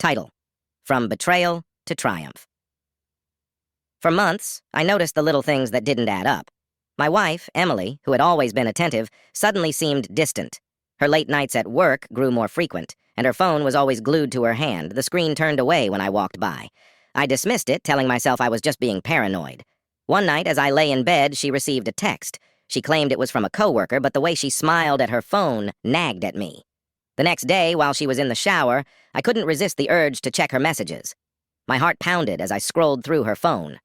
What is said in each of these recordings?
Title: From Betrayal to Triumph. For months, I noticed the little things that didn't add up. My wife, Emily, who had always been attentive, suddenly seemed distant. Her late nights at work grew more frequent, and her phone was always glued to her hand, the screen turned away when I walked by. I dismissed it, telling myself I was just being paranoid. One night, as I lay in bed, she received a text. She claimed it was from a coworker, but the way she smiled at her phone nagged at me. The next day, while she was in the shower, I couldn't resist the urge to check her messages. My heart pounded as I scrolled through her phone.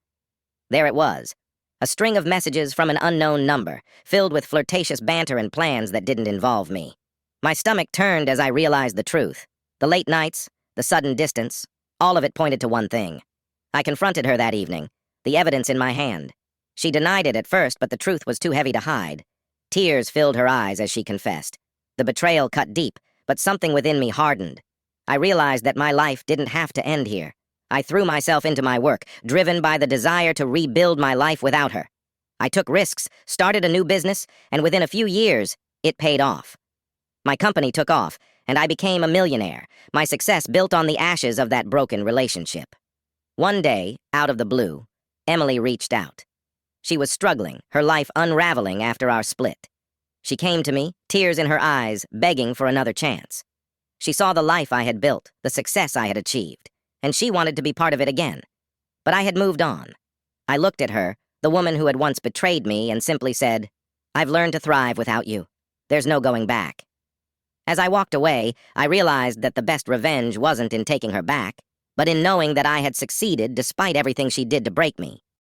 There it was, a string of messages from an unknown number, filled with flirtatious banter and plans that didn't involve me. My stomach turned as I realized the truth. The late nights, the sudden distance, all of it pointed to one thing. I confronted her that evening, the evidence in my hand. She denied it at first, but the truth was too heavy to hide. Tears filled her eyes as she confessed. The betrayal cut deep, but something within me hardened. I realized that my life didn't have to end here. I threw myself into my work, driven by the desire to rebuild my life without her. I took risks, started a new business, and within a few years, it paid off. My company took off, and I became a millionaire, my success built on the ashes of that broken relationship. One day, out of the blue, Emily reached out. She was struggling, her life unraveling after our split. She came to me, tears in her eyes, begging for another chance. She saw the life I had built, the success I had achieved, and she wanted to be part of it again. But I had moved on. I looked at her, the woman who had once betrayed me, and simply said, "I've learned to thrive without you. There's no going back." As I walked away, I realized that the best revenge wasn't in taking her back, but in knowing that I had succeeded despite everything she did to break me.